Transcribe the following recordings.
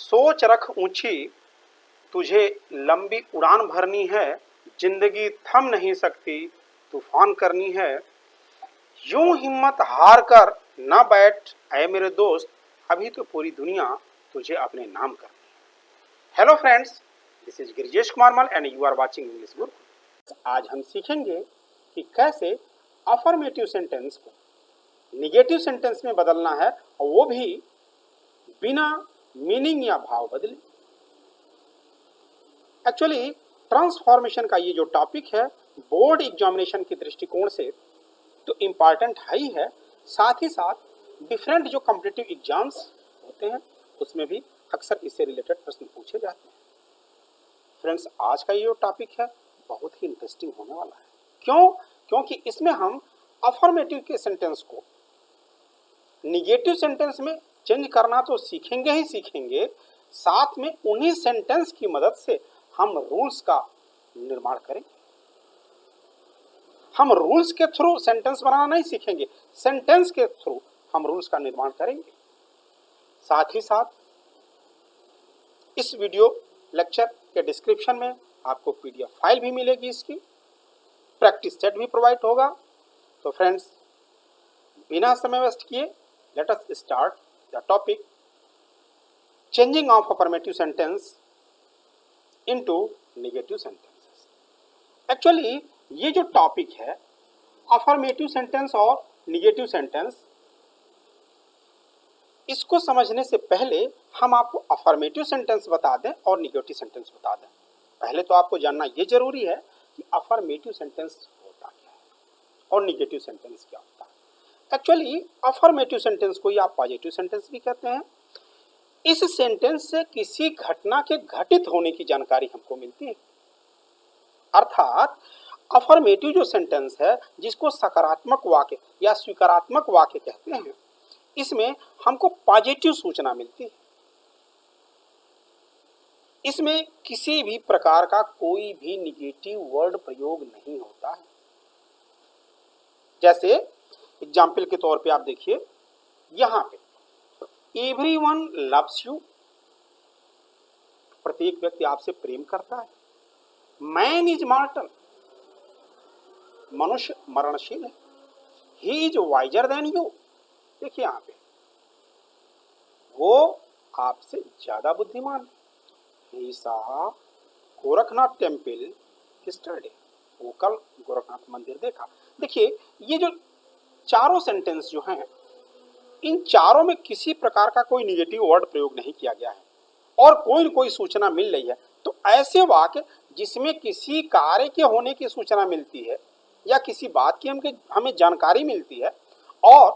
सोच रख ऊंची, तुझे लंबी उड़ान भरनी है। जिंदगी थम नहीं सकती, तूफान करनी है। यूं हिम्मत हार कर न बैठ ऐ मेरे दोस्त, अभी तो पूरी दुनिया तुझे अपने नाम करनी है। Hello friends, this is Girijesh Kumar Mal and you are watching English Gurukul. आज हम सीखेंगे कि कैसे अफर्मेटिव सेंटेंस को निगेटिव सेंटेंस में बदलना है, और वो भी बिना मीनिंग या भाव बदले। एक्चुअली ट्रांसफॉर्मेशन का ये जो टॉपिक है, बोर्ड एग्जामिनेशन के दृष्टिकोण से तो इम्पॉर्टेंट है ही है, साथ ही साथ डिफरेंट जो कॉम्पिटिटिव एग्जाम्स होते हैं उसमें भी अक्सर इससे रिलेटेड प्रश्न पूछे जाते हैं। फ्रेंड्स, आज का ये जो टॉपिक है बहुत ही इंटरेस्टिंग होने वाला है। क्यों? क्योंकि इसमें हम अफर्मेटिव के सेंटेंस को निगेटिव सेंटेंस में चेंज करना तो सीखेंगे ही सीखेंगे, साथ में उन्हीं सेंटेंस की मदद से हम रूल्स का निर्माण करेंगे। हम रूल्स के थ्रू सेंटेंस बनाना नहीं सीखेंगे, सेंटेंस के थ्रू हम रूल्स का निर्माण करेंगे। साथ ही साथ इस वीडियो लेक्चर के डिस्क्रिप्शन में आपको पीडीएफ फाइल भी मिलेगी, इसकी प्रैक्टिस सेट भी प्रोवाइड होगा। तो फ्रेंड्स, बिना समय वेस्ट किए late us start the topic changing of affirmative sentence into negative sentences. Actually ये जो टॉपिक है अफर्मेटिव सेंटेंस और निगेटिव सेंटेंस, इसको समझने से पहले हम आपको अफर्मेटिव सेंटेंस बता दें और निगेटिव सेंटेंस बता दें। पहले तो आपको जानना ये जरूरी है कि अफर्मेटिव सेंटेंस होता क्या है और निगेटिव सेंटेंस क्या होता है। एक्चुअली अफर्मेटिव सेंटेंस को ही आप पॉजिटिव सेंटेंस भी कहते हैं। इस सेंटेंस से किसी घटना के घटित होने की जानकारी हमको मिलती है। अर्थात अफर्मेटिव जो सेंटेंस है, जिसको सकारात्मक वाक्य या स्वीकारात्मक वाक्य कहते हैं, इसमें हमको पॉजिटिव सूचना मिलती है। इसमें किसी भी प्रकार का कोई भी निगेटिव वर्ड प्रयोग नहीं होता है। जैसे एग्जाम्पल के तौर पे आप देखिए, यहां पे एवरीवन लव्स यू, प्रत्येक व्यक्ति आपसे प्रेम करता है। मैन इज मॉर्टल, मनुष्य मरणशील है। He is visor then you, देखिए यहां पे वो आपसे ज्यादा बुद्धिमान है। ही सा गोरखनाथ टेम्पल यस्टरडे, वो कल गोरखनाथ मंदिर देखा। देखिए ये जो चारों सेंटेंस जो हैं, इन चारों में किसी प्रकार का कोई निगेटिव वर्ड प्रयोग नहीं किया गया है और कोई न कोई सूचना मिल रही है। तो ऐसे वाक्य जिसमें किसी कार्य के होने की सूचना मिलती है या किसी बात की हमें जानकारी मिलती है और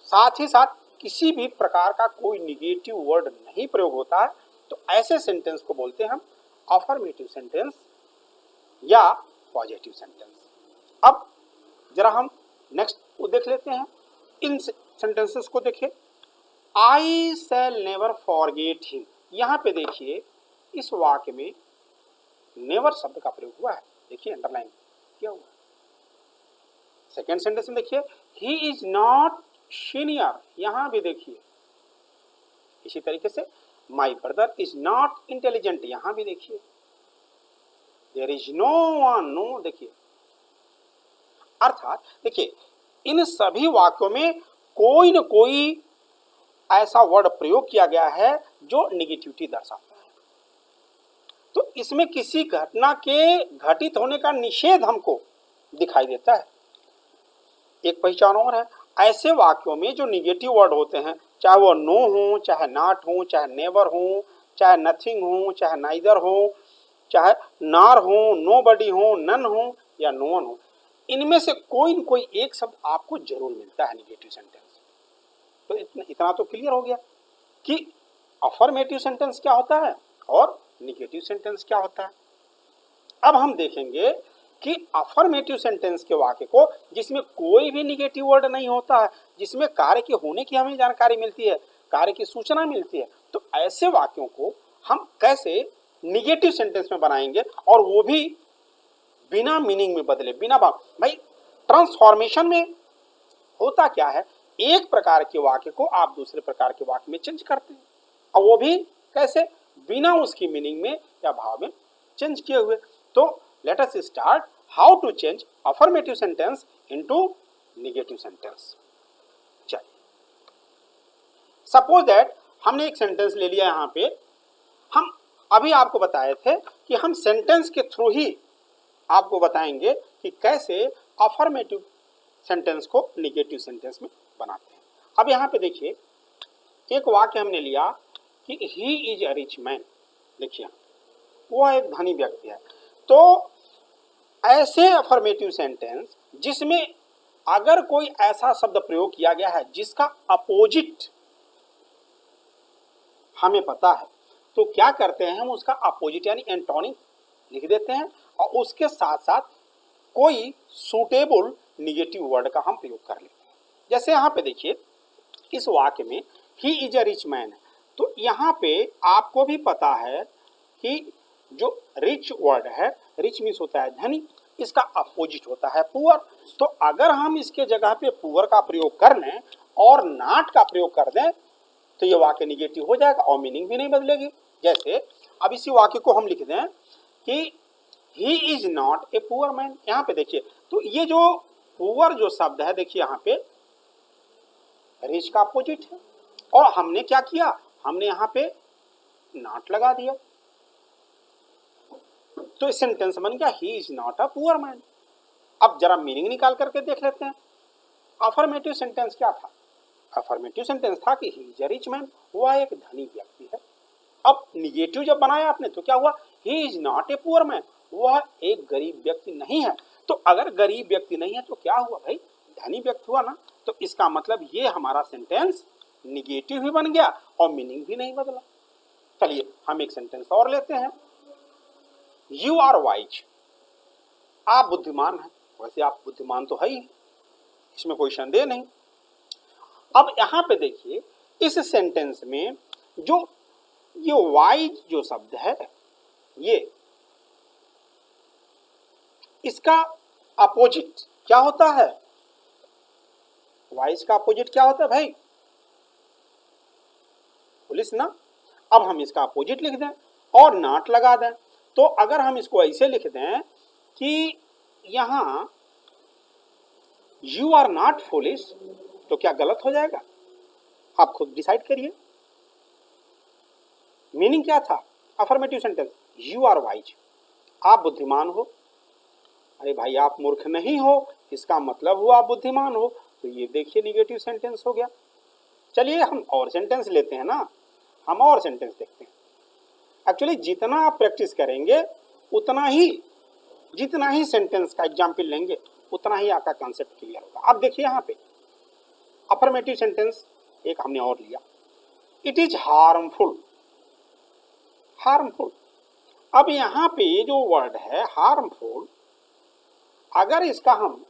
साथ ही साथ किसी भी प्रकार का कोई निगेटिव वर्ड नहीं प्रयोग होता है, तो ऐसे सेंटेंस को बोलते हैं हम अफर्मेटिव सेंटेंस या पॉजिटिव सेंटेंस। अब जरा हम नेक्स्ट को देख लेते हैं। इन सेंटेंसेस को देखिए, आई शैल नेवर फॉरगेट हिम। यहां पे देखिए इस वाक्य में नेवर शब्द का प्रयोग हुआ है, देखिए अंडरलाइन किया हुआ है। सेकेंड सेंटेंस में देखिए, ही इज नॉट सीनियर, यहां भी देखिए इसी तरीके से my brother is not intelligent, यहां भी देखिए there is no one, no, देखिए। अर्थात देखिए इन सभी वाक्यों में कोई न कोई ऐसा वर्ड प्रयोग किया गया है जो निगेटिविटी दर्शाता है। तो इसमें किसी घटना के घटित होने का निषेध हमको दिखाई देता है। एक पहचान और है, ऐसे वाक्यों में जो निगेटिव वर्ड होते हैं, चाहे वो नो हो, चाहे नॉट हो, चाहे नेवर हो, चाहे नथिंग हो, चाहे नाइदर हो, चाहे नार हो, नोबडी हो, नन हो या नो वन हो, इनमें से कोई न कोई एक शब्द आपको जरूर मिलता है निगेटिव सेंटेंस। तो इतना तो क्लियर हो गया कि अफर्मेटिव सेंटेंस क्या होता है और निगेटिव सेंटेंस क्या होता है। अब हम देखेंगे कि अफर्मेटिव सेंटेंस के वाक्य को जिसमें कोई भी निगेटिव वर्ड नहीं होता है, जिसमें कार्य के होने की हमें जानकारी मिलती है, कार्य की सूचना मिलती है, तो ऐसे वाक्यों को हम कैसे निगेटिव सेंटेंस में बनाएंगे और वो भी बिना मीनिंग में बदले, बिना भाव। भाई ट्रांसफॉर्मेशन में होता क्या है, एक प्रकार के वाक्य को आप दूसरे प्रकार के वाक्य में चेंज करते हैं, और वो भी कैसे? बिना उसकी मीनिंग में या भाव में चेंज किए हुए। तो let us start how to change affirmative sentence into negative sentence. चलिए, सपोज दैट हमने एक सेंटेंस ले लिया यहाँ पे। हम अभी आपको बताए थे कि हम सेंटेंस के थ्रू ही आपको बताएंगे कि कैसे अफर्मेटिव सेंटेंस को नेगेटिव सेंटेंस में बनाते हैं। अब यहाँ पे देखिए, एक वाक्य हमने लिया कि he is a rich man. देखिए, वह एक धनी व्यक्ति है। तो ऐसे अफर्मेटिव सेंटेंस जिसमें अगर कोई ऐसा शब्द प्रयोग किया गया है जिसका अपोजिट हमें पता है, तो क्या करते हैं, हम उसका अपोजिट यानी एंटोनिम लिख देते हैं और उसके साथ साथ कोई सूटेबल निगेटिव वर्ड का हम प्रयोग कर लेते हैं। जैसे यहाँ पे देखिए, इस वाक्य में he is a rich man है, तो यहाँ पे आपको भी पता है कि जो रिच वर्ड है, रिच मीन्स होता है धनी, इसका अपोजिट होता है पुअर। तो अगर हम इसके जगह पे पुअर का प्रयोग कर लें और नॉट का प्रयोग कर दें तो ये वाक्य निगेटिव हो जाएगा और मीनिंग भी नहीं बदलेगी। जैसे अब इसी वाक्य को हम लिख दें कि he is not a poor man. यहाँ पे देखिए, तो ये जो पुअर जो शब्द है, देखिए यहाँ पे रिच का अपोजिट है और हमने क्या किया, हमने यहाँ पे नॉट लगा दिया, तो इस सेंटेंस बन गया he is not a poor man. अब जरा मीनिंग निकाल करके देख लेते हैं। अफर्मेटिव सेंटेंस क्या था? अफर्मेटिव सेंटेंस था कि he is a rich man, वह एक धनी व्यक्ति है। अब निगेटिव जब बनाया आपने तो क्या हुआ, he is not a poor man, वह एक गरीब व्यक्ति नहीं है। तो अगर गरीब व्यक्ति नहीं है तो क्या हुआ भाई, धनी व्यक्ति हुआ ना। तो इसका मतलब ये हमारा सेंटेंस निगेटिव भी बन गया और मीनिंग भी नहीं बदला। चलिए हम एक सेंटेंस और लेते हैं। यू आर वाइज, आप बुद्धिमान हैं। वैसे आप बुद्धिमान तो है ही, इसमें कोई संदेह नहीं। अब यहां पे देखिए, इस सेंटेंस में जो ये वाइज जो शब्द है, ये इसका अपोजिट क्या होता है? वाइज का अपोजिट क्या होता है भाई? पुलिस ना। अब हम इसका अपोजिट लिख दें और नॉट लगा दें, तो अगर हम इसको ऐसे लिख दें कि यहां यू आर नॉट फुलिश, तो क्या गलत हो जाएगा? आप खुद डिसाइड करिए। मीनिंग क्या था? Affirmative sentence, you are wise, आप बुद्धिमान हो। अरे भाई आप मूर्ख नहीं हो, इसका मतलब हुआ आप बुद्धिमान हो। तो ये देखिए निगेटिव सेंटेंस हो गया। चलिए हम और सेंटेंस लेते हैं ना, हम और सेंटेंस देखते हैं। एक्चुअली जितना आप प्रैक्टिस करेंगे उतना ही, जितना ही सेंटेंस का एग्जाम्पल लेंगे उतना ही आपका कॉन्सेप्ट क्लियर होगा। अब देखिए यहाँ पे अफर्मेटिव सेंटेंस एक हमने और लिया, इट इज हार्मफुल। हार्मफुल, अब यहाँ पे जो वर्ड है हार्मफुल, अगर इसका हम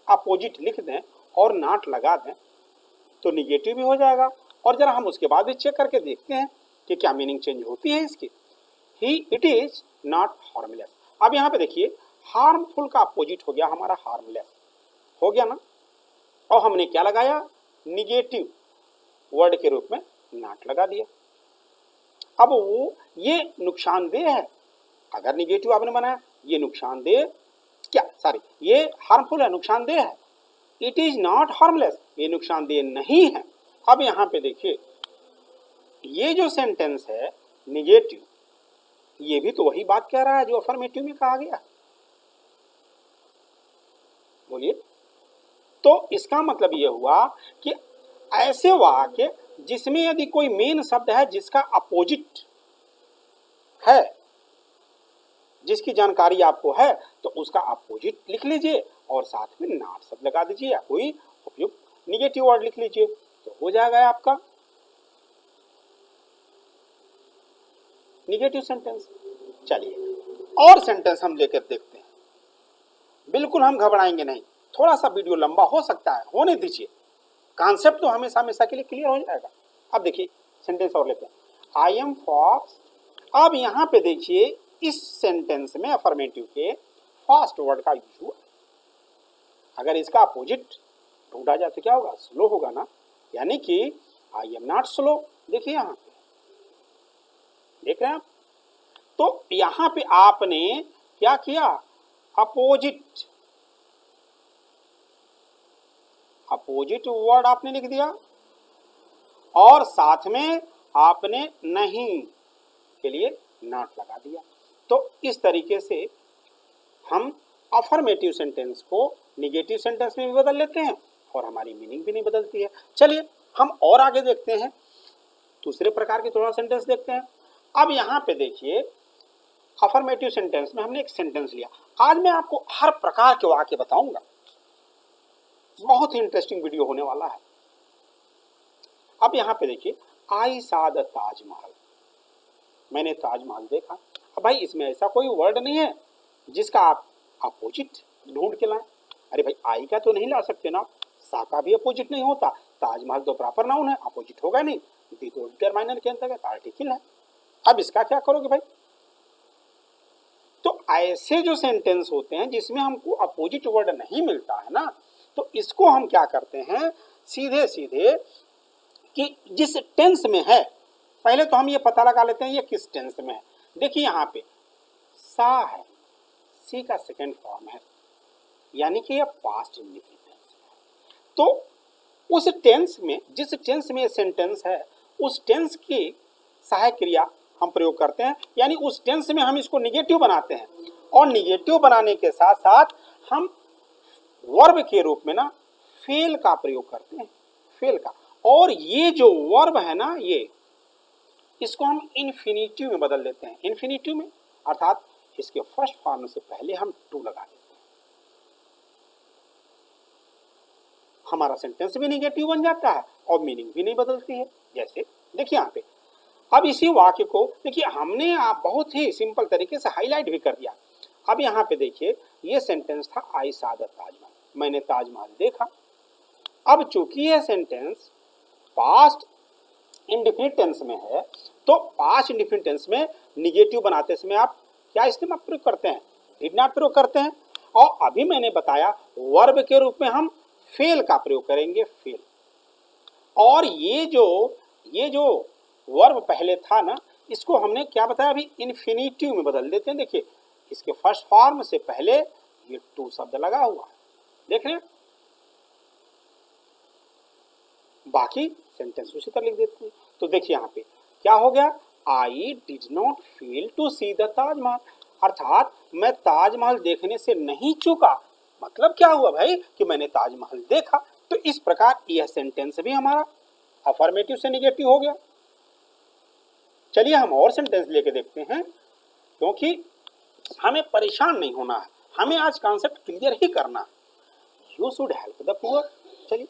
अपोजिट लिख दें और नॉट लगा दें तो निगेटिव भी हो जाएगा। और जरा हम उसके बाद भी चेक करके देखते हैं कि क्या मीनिंग चेंज होती है इसकी। ही इट इज नॉट हार्मलेस। अब यहाँ पे देखिए, हार्मफुल का अपोजिट हो गया हमारा हार्मलेस, हो गया ना। और हमने क्या लगाया, निगेटिव वर्ड के रूप में नॉट लगा दिया। अब वो ये नुकसानदेह है, अगर निगेटिव आपने बनाया, ये नुकसानदेह क्या, सॉरी ये हार्मफुल है, नुकसानदेह है। इट इज नॉट हार्मलेस, ये नुकसानदेह नहीं है। अब यहाँ पे देखिए, ये जो सेंटेंस है निगेटिव, ये भी तो वही बात कह रहा है जो अफर्मेटिव में कहा गया। बोलिए, तो इसका मतलब ये हुआ कि ऐसे वाक्य जिसमें यदि कोई मेन शब्द है जिसका अपोजिट है, जिसकी जानकारी आपको है, तो उसका अपोजिट लिख लीजिए और साथ में नॉट शब्द लगा दीजिए या कोई उपयुक्त निगेटिव वर्ड लिख लीजिए, तो हो जाएगा आपका निगेटिव सेंटेंस। चलिए और सेंटेंस हम लेकर देखते हैं। बिल्कुल हम घबराएंगे नहीं, थोड़ा सा वीडियो लंबा हो सकता है, होने दीजिए, कॉन्सेप्ट तो हमेशा हमेशा के लिए क्लियर हो जाएगा। अब देखिए सेंटेंस और लेते हैं, आई एम फॉक्स। अब यहाँ पे देखिए, इस सेंटेंस में अफर्मेटिव के फास्ट वर्ड का यूज हुआ। अगर इसका अपोजिट ढूंढा जाए तो क्या होगा, स्लो होगा ना, यानी कि आई एम नॉट स्लो। देखिए यहाँ पे देख रहे हैं आप। तो यहां पे आपने क्या किया, अपोजिट वर्ड आपने लिख दिया और साथ में आपने नहीं के लिए नॉट लगा दिया। तो इस तरीके से हम अफर्मेटिव सेंटेंस को निगेटिव सेंटेंस में भी बदल लेते हैं और हमारी मीनिंग भी नहीं बदलती है। चलिए हम और आगे देखते हैं, दूसरे प्रकार के थोड़ा सेंटेंस देखते हैं। अब यहाँ पे देखिए, अफर्मेटिव सेंटेंस में हमने एक सेंटेंस लिया। आज मैं आपको हर प्रकार के वाक्य बताऊंगा, बहुत ही इंटरेस्टिंग वीडियो होने वाला है। अब यहाँ पे देखिए, आई सा द ताजमहल, मैंने ताजमहल देखा। अब भाई इसमें ऐसा कोई वर्ड नहीं है जिसका आप अपोजिट ढूंढ के लाएं। अरे भाई आई का तो नहीं ला सकते ना, सा का भी अपोजिट नहीं होता, ताजमहल तो प्रॉपर नाउन है, अपोजिट होगा नहीं, दी तो डिटरमाइनर के अंतर्गत आर्टिकल है। अब इसका क्या करोगे भाई? तो ऐसे जो सेंटेंस होते हैं जिसमें हमको अपोजिट वर्ड नहीं मिलता है ना, तो इसको हम क्या करते हैं, सीधे सीधे कि जिस टेंस में है, पहले तो हम ये पता लगा लेते हैं ये किस टेंस में है। देखिए यहाँ पे सा है, सी का सेकंड फॉर्म है, यानी कि ये पास्ट इंडिफिनिट टेंस है। तो उस टेंस में, जिस टेंस में सेंटेंस है, उस टेंस की सहायक क्रिया हम प्रयोग करते हैं, यानी उस टेंस में हम इसको निगेटिव बनाते हैं। और निगेटिव बनाने के साथ साथ हम वर्ब के रूप में ना फेल का प्रयोग करते हैं, फेल का। और ये जो वर्ब है ना, ये इसको हम इन्फिनिटिव में बदल देते हैं। इन्फिनिटिव में अर्थात इसके फर्स्ट फॉर्म से पहले हम टू लगा देते हैं, हमारा सेंटेंस भी निगेटिव बन जाता है और मीनिंग भी नहीं बदलती है। जैसे देखिए यहाँ पे, अब इसी वाक्य को देखिए, हमने आप बहुत ही सिंपल तरीके से हाईलाइट भी कर दिया। अब यहाँ पे देखिए, ये सेंटेंस था आई सा द ताजमहल, मैंने ताजमहल देखा। अब चूंकि यह सेंटेंस पास्ट इंडेफिनिट टेंस में है, तो पास्ट इंडेफिनिट टेंस में निगेटिव बनाते समय आप क्या इस्तेमाल प्रयोग करते हैं, डिड नॉट प्रयोग करते हैं। और अभी मैंने बताया वर्ब के रूप में हम फेल का प्रयोग करेंगे, फेल। और ये जो वर्ब पहले था ना, इसको हमने क्या बताया अभी, इन्फिनिटिव में बदल देते हैं। देखिए इसके फर्स्ट फॉर्म से पहले ये टू शब्द लगा हुआ है, देख रहे हैं। बाकी सेंटेंस उसी तरह लिख देते हैं। तो देखिए यहाँ पे क्या हो गया, I did not fail to see the Taj Mahal, अर्थात मैं ताजमहल देखने से नहीं चूका। मतलब क्या हुआ भाई कि मैंने ताजमहल देखा। तो इस प्रकार यह सेंटेंस भी हमारा अफर्मेटिव से निगेटिव हो गया। चलिए हम और सेंटेंस लेके देखते हैं, क्योंकि हमें परेशान नहीं होना है, हमें आज कॉन्सेप्ट क्लियर ही करना है। You should help the poor. चलिए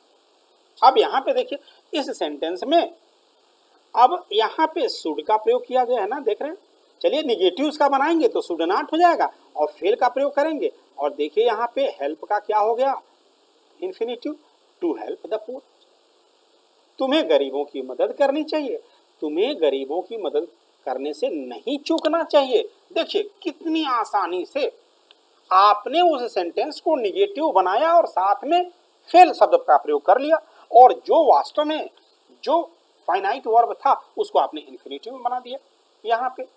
अब यहाँ पे देखिए, इस सेंटेंस में अब यहाँ पे शुड का प्रयोग किया गया है ना, देख रहे हैं। चलिए निगेटिव का बनाएंगे तो शुड नॉट हो जाएगा और फेल का प्रयोग करेंगे। और देखिए यहाँ पे हेल्प का क्या हो गया, infinitive, to help the poor. तुम्हें गरीबों की मदद करनी चाहिए, तुम्हें गरीबों की मदद करने से नहीं चूकना चाहिए। देखिए कितनी आसानी से आपने उस सेंटेंस को निगेटिव बनाया और साथ में फेल शब्द का प्रयोग कर लिया, और जो वास्तव में जो फाइनाइट वर्ब था उसको आपने इन्फिनिटिव में बना दिया। यहाँ पे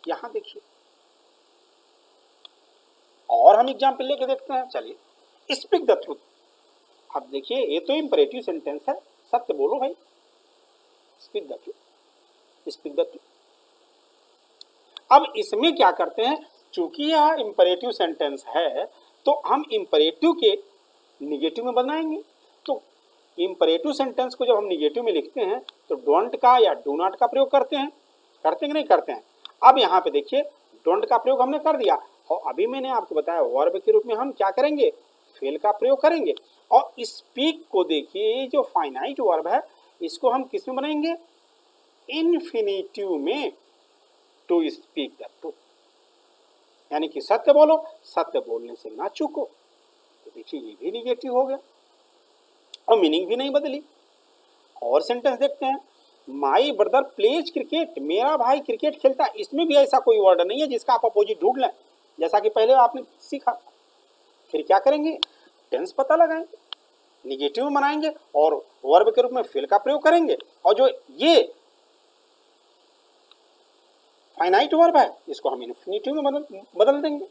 यहाँ देखिए, और हम एग्जाम्पल लेके देखते हैं। चलिए स्पीक द ट्रूथ। अब देखिए ये तो इंपरेटिव सेंटेंस है, सत्य बोलो भाई, speak the truth, speak the truth. अब इसमें क्या करते हैं, चूंकि यह इंपरेटिव सेंटेंस है तो हम इंपरेटिव के निगेटिव में बनाएंगे। तो इंपरेटिव सेंटेंस को जब हम निगेटिव में लिखते हैं तो डोंट का या डू नॉट का प्रयोग करते हैं कि नहीं करते हैं। अब यहाँ पे देखिए डोंट का प्रयोग हमने कर दिया, और अभी मैंने आपको बताया वर्ब के रूप में हम क्या करेंगे, फेल का प्रयोग करेंगे। और स्पीक को देखिए, जो फाइनाइट वर्ब है इसको हम किस में बनाएंगे, इन्फिनिटिव में, टू स्पीक द ट्रूथ, यानी कि सत्य बोलो, सत्य बोलने से ना चूको। तो देखिए ये भी निगेटिव हो गया और मीनिंग भी नहीं बदली। और सेंटेंस देखते हैं, माई ब्रदर प्लेज क्रिकेट, मेरा भाई क्रिकेट खेलता है। इसमें भी ऐसा कोई वर्ड नहीं है जिसका आप अपोजिट ढूंढ लें, जैसा कि पहले आपने सीखा। फिर क्या करेंगे, टेंस पता लगाएंगे। निगेटिव में बनाएंगे और वर्ब के रूप में फेल का प्रयोग करेंगे, और जो ये फाइनाइट वर्ब है इसको हम इन्फिनिटिव में बदल देंगे।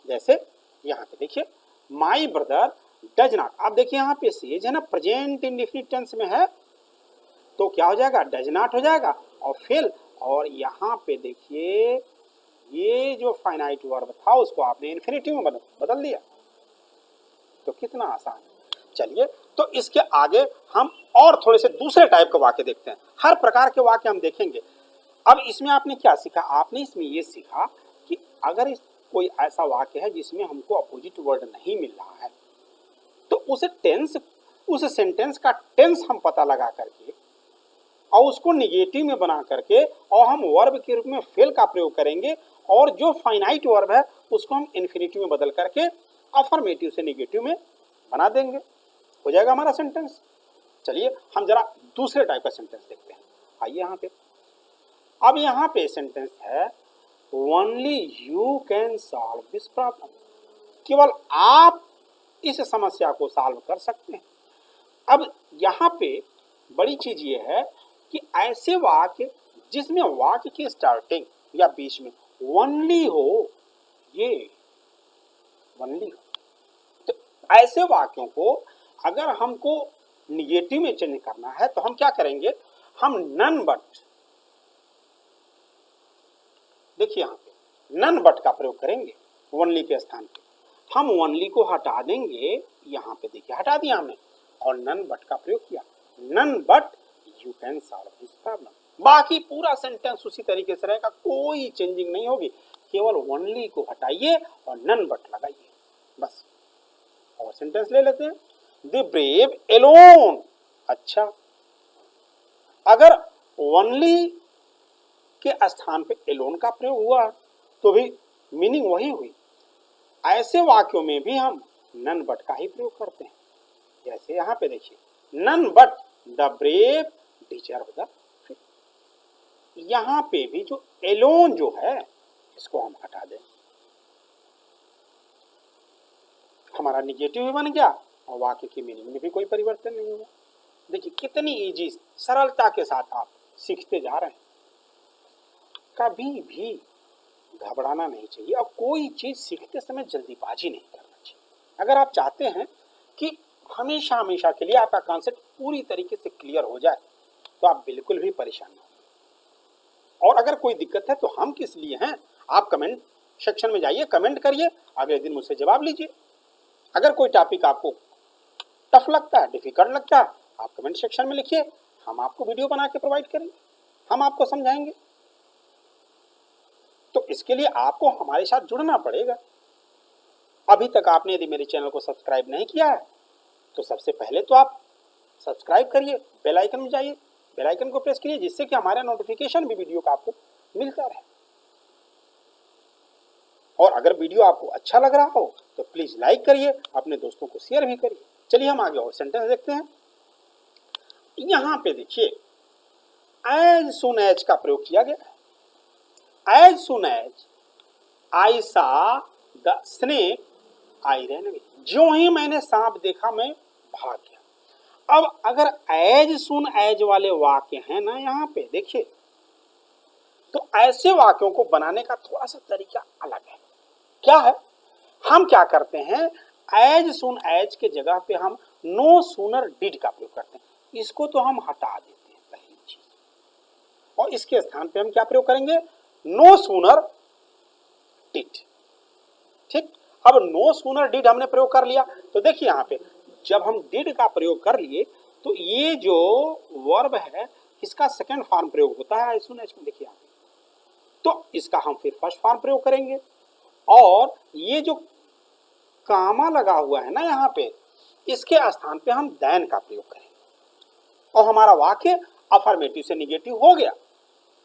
जैसे यहाँ पे देखिए माई ब्रदर डज नॉट, आप देखिए यहाँ पे सेज है ना, प्रेजेंट इंडेफिनिट टेंस में है, तो क्या हो जाएगा, डज नॉट हो जाएगा और फेल। और यहाँ पे देखिए ये जो फाइनाइट वर्ब था उसको आपने इन्फिनिटिव में बदल दिया, तो कितना आसान। चलिए तो इसके आगे हम और थोड़े से दूसरे टाइप के वाक्य देखते हैं, हर प्रकार के वाक्य हम देखेंगे। अब इसमें आपने क्या सीखा, आपने इसमें ये सीखा कि अगर कोई ऐसा वाक्य है जिसमें हमको अपोजिट वर्ड नहीं मिल रहा है, तो उस सेंटेंस का टेंस हम पता लगा करके और उसको निगेटिव में बना करके और हम वर्ब के रूप में फेल का प्रयोग करेंगे, और जो फाइनाइट वर्ब है उसको हम इन्फिनिटिव में बदल करके अफर्मेटिव से निगेटिव में बना देंगे, हो जाएगा हमारा सेंटेंस। चलिए हम जरा दूसरे टाइप का सेंटेंस देखते हैं। आइए यहाँ पे, अब यहाँ पे सेंटेंस है only you can solve this problem, केवल आप इस समस्या को सॉल्व कर सकते हैं। अब यहाँ पे बड़ी चीज ये है कि ऐसे वाक्य जिसमें वाक्य की स्टार्टिंग या बीच में ओनली हो, ये ओनली हो, तो ऐसे वाक्यों को अगर हमको निगेटिव में चेंज करना है तो हम क्या करेंगे, हम नन बट, देखिए यहाँ पे नन बट का प्रयोग करेंगे ओनली के स्थान पे, हम ओनली को हटा देंगे, यहाँ पे देखिए हटा दिया हमने और नन बट का प्रयोग किया, none but you can solve this problem. बाकी पूरा सेंटेंस उसी तरीके से रहेगा, कोई चेंजिंग नहीं होगी, केवल ओनली को हटाइए और नन बट लगाइए बस। और सेंटेंस ले लेते हैं, द ब्रेव एलोन। अच्छा, अगर ओनली के स्थान पे एलोन का प्रयोग हुआ तो भी मीनिंग वही हुई। ऐसे वाक्यों में भी हम नन बट का ही प्रयोग करते हैं, जैसे यहाँ पे देखिए none but the brave deserve the fate. यहाँ पे भी जो एलोन जो है इसको हम हटा दें, हमारा निगेटिव भी बन गया और वाक्य की मीनिंग में भी कोई परिवर्तन नहीं हुआ। देखिए कितनी इजी सरलता के साथ आप सीखते जा रहे हैं, कभी भी घबराना नहीं चाहिए और कोई चीज सीखते समय जल्दीबाजी नहीं करना चाहिए। अगर आप चाहते हैं कि हमेशा हमेशा के लिए आपका कॉन्सेप्ट पूरी तरीके से क्लियर हो जाए तो आप बिल्कुल भी परेशान ना हो। और अगर कोई दिक्कत है तो हम किस लिए हैं, आप कमेंट सेक्शन में जाइए, कमेंट करिए, अगले दिन मुझसे जवाब लीजिए। अगर कोई टॉपिक आपको टफ लगता है, डिफिकल्ट लगता है, आप कमेंट सेक्शन में लिखिए, हम आपको वीडियो बना के प्रोवाइड करेंगे, हम आपको समझाएंगे। तो इसके लिए आपको हमारे साथ जुड़ना पड़ेगा। अभी तक आपने यदि मेरे चैनल को सब्सक्राइब नहीं किया है तो सबसे पहले तो आप सब्सक्राइब करिए, बेल आइकन में जाइए, बेल आइकन को प्रेस करिए, जिससे कि हमारा नोटिफिकेशन भी वीडियो का आपको मिलता रहे। और अगर वीडियो आपको अच्छा लग रहा हो तो प्लीज लाइक करिए, अपने दोस्तों को शेयर भी करिए। चलिए हम आगे और सेंटेंस देखते हैं। यहां पे देखिए एज सुन एज का प्रयोग किया गया है। एज सुन एज आई सा the snake I ran away, जो ही मैंने सांप देखा मैं भाग गया। अब अगर एज सुन एज वाले वाक्य हैं ना यहाँ पे देखिए, तो ऐसे वाक्यों को बनाने का थोड़ा सा तरीका अलग है। क्या है, हम क्या करते हैं, एज सुन एज के जगह पे हम नो सूनर डिड का प्रयोग करते हैं, इसको तो हम हटा देते हैं पहली चीज, और इसके स्थान पे हम क्या प्रयोग करेंगे, नो सूनर डिड। ठीक, अब नो सूनर डिड हमने प्रयोग कर लिया, तो देखिए यहाँ पे जब हम डिड का प्रयोग कर लिए तो ये जो वर्ब है इसका सेकंड फॉर्म प्रयोग होता है एज सुन एज में, देखिए यहाँ पे, तो इसका हम फिर फर्स्ट फॉर्म प्रयोग करेंगे, और ये जो कामा लगा हुआ है ना यहाँ पे, इसके स्थान पे हम देन का प्रयोग करेंगे, और हमारा वाक्य अफर्मेटिव से निगेटिव हो गया,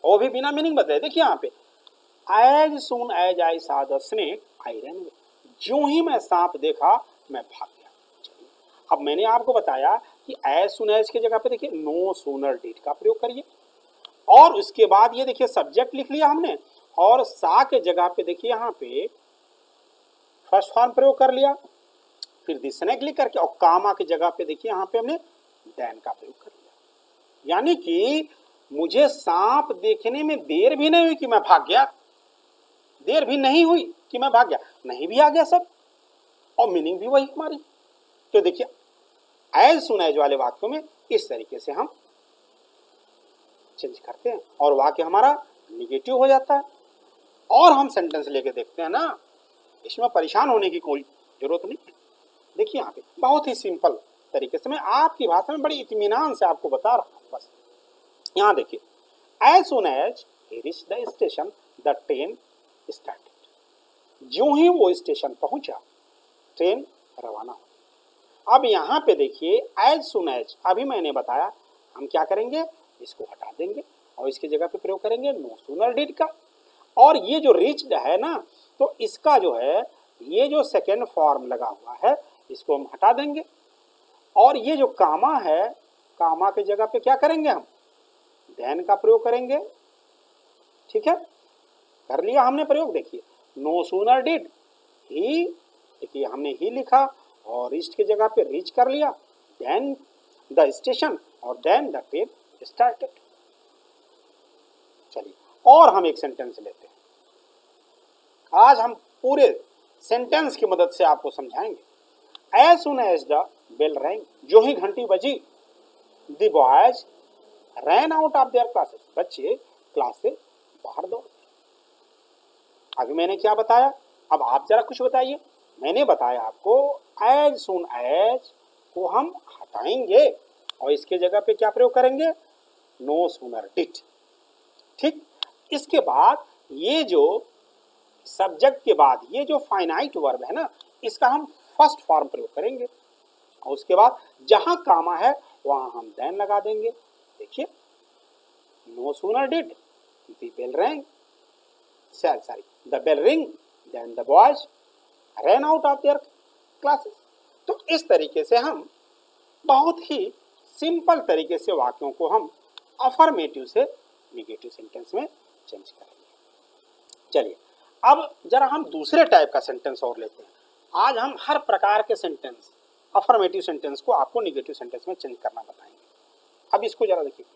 वो भी बिना मीनिंग बदले। देखिए यहाँ पे एज सुन एज आई सा the snake I ran away, जो ही मैं सांप देखा मैं भाग गया। चलिए अब मैंने आपको बताया कि एज सुन एज के जगह पे देखिए नो सूनर डिड का प्रयोग करिए, और उसके बाद ये देखिए सब्जेक्ट लिख लिया हमने, और सा के जगह पे देखिए यहाँ पे फर्स्ट फॉर्म प्रयोग कर लिया, फिर द स्नेक लिख करके और कामा की जगह पे देखिए यहाँ पे हमने देन का प्रयोग कर लिया। यानी कि मुझे सांप देखने में देर भी नहीं हुई कि मैं भाग गया, देर भी नहीं हुई कि मैं भाग गया, नहीं भी आ गया सब, और मीनिंग भी वही हमारी। तो देखिए एज सुन एज वाले वाक्यों में इस तरीके से हम चेंज करते हैं और वाक्य हमारा निगेटिव हो जाता है। और हम सेंटेंस लेके देखते हैं ना, इसमें परेशान होने की कोई जरूरत नहीं है। देखिए यहाँ पे बहुत ही सिंपल तरीके से मैं आपकी भाषा में बड़ी इत्मीनान से आपको बता रहा हूँ। बस यहाँ देखिए, as soon as he reached the station the train started. जो ही वो स्टेशन पहुंचा ट्रेन रवाना हो। अब यहाँ पे देखिए एज सुन एज, अभी मैंने बताया हम क्या करेंगे, इसको हटा देंगे और इसकी जगह पे प्रयोग करेंगे नो सूनर डिड का। और ये जो रीच्ड है ना, तो इसका जो है ये जो सेकेंड फॉर्म लगा हुआ है इसको हम हटा देंगे और ये जो कामा है, कामा की जगह पे क्या करेंगे हम, देन का प्रयोग करेंगे। ठीक है, कर लिया हमने प्रयोग। देखिए नो सूनर डिड ही, देखिए हमने ही लिखा और रीच्ड की जगह पे रीच कर लिया, देन द स्टेशन और देन द ट्रेन स्टार्टेड। चलिए और हम एक सेंटेंस लेते हैं। आज हम पूरे सेंटेंस की मदद से आपको समझाएंगे। As soon as the bell rang, जो ही घंटी बजी, the boys ran out of their classes, बच्चे क्लास से बाहर दौड़ गए। अभी मैंने क्या बताया, अब आप जरा कुछ बताइए। मैंने बताया आपको एज सुन एज को हम हटाएंगे और इसके जगह पे क्या प्रयोग करेंगे, नो सूनर डिड। ठीक, इसके बाद ये जो सब्जेक्ट के बाद ये जो फाइनाइट वर्ब है ना, इसका हम फर्स्ट फॉर्म प्रयोग करेंगे और उसके बाद जहां कामा है वहां हम देन लगा देंगे। देखिए no sooner did the bell rang, sorry the bell ring, then the boys ran out of their classes. तो इस तरीके से हम बहुत ही सिंपल तरीके से वाक्यों को हम अफर्मेटिव से निगेटिव सेंटेंस में चेंज करेंगे। चलिए अब जरा हम दूसरे टाइप का सेंटेंस और लेते हैं। आज हम हर प्रकार के सेंटेंस, अफर्मेटिव सेंटेंस को आपको निगेटिव सेंटेंस में चेंज करना बताएंगे। अब इसको जरा देखिए,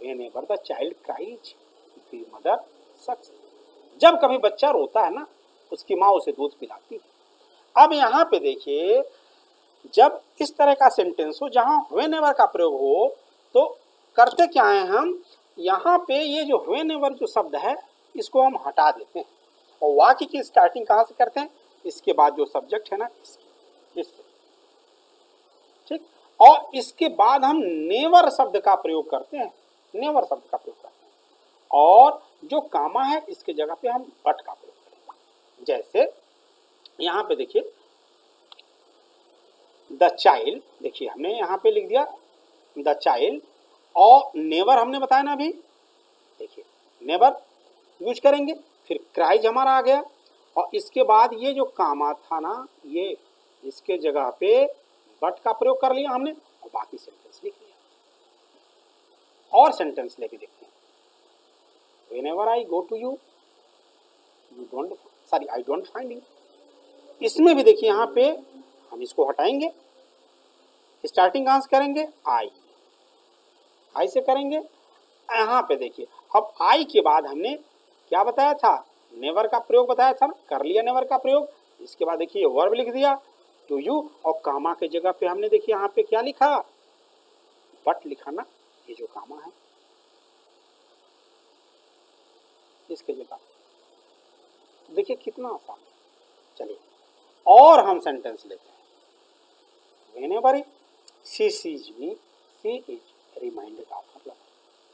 whenever the child cries the mother sucks, जब कभी बच्चा रोता है ना, उसकी माँ उसे दूध पिलाती है। अब यहाँ पे देखिए, जब इस तरह का सेंटेंस हो जहां व्हेनेवर का प्रयोग हो तो करते क्या है हम, यहाँ पे ये जो व्हेनेवर जो शब्द है इसको हम हटा देते हैं और वाक्य की स्टार्टिंग कहाँ से करते हैं, इसके बाद जो सब्जेक्ट है ना इससे। ठीक, और इसके बाद हम नेवर शब्द का प्रयोग करते हैं, नेवर शब्द का प्रयोग करते हैं और जो कामा है इसके जगह पे हम बट का प्रयोग करेंगे। जैसे यहाँ पे देखिए द चाइल्ड, देखिए हमने यहाँ पे लिख दिया द चाइल्ड और नेवर हमने बताया ना अभी, देखिए नेवर यूज करेंगे, फिर क्राइज हमारा आ गया और इसके बाद ये जो कामा था ना, ये इसके जगह पे बट का प्रयोग कर लिया हमने और बाकी सेंटेंस लिख लिया। और सेंटेंस लेके देखते हैं, whenever I go to you, you don't, sorry I don't find you. इसमें भी देखिए यहाँ पे हम इसको हटाएंगे, स्टार्टिंग कहां से करेंगे, आई, आई से करेंगे। यहाँ पे देखिए अब आई के बाद हमने क्या बताया था, नेवर का प्रयोग बताया था ना, कर लिया नेवर का प्रयोग। इसके बाद देखिए वर्ब लिख दिया टू यू और कामा के जगह पे हमने देखिए यहाँ पे क्या लिखा, बट लिखा ना, ये जो कामा है इसके जगह, देखिए कितना आसान। चलिए और हम सेंटेंस लेते हैं। Whenever she sees me, she is reminded of her lover।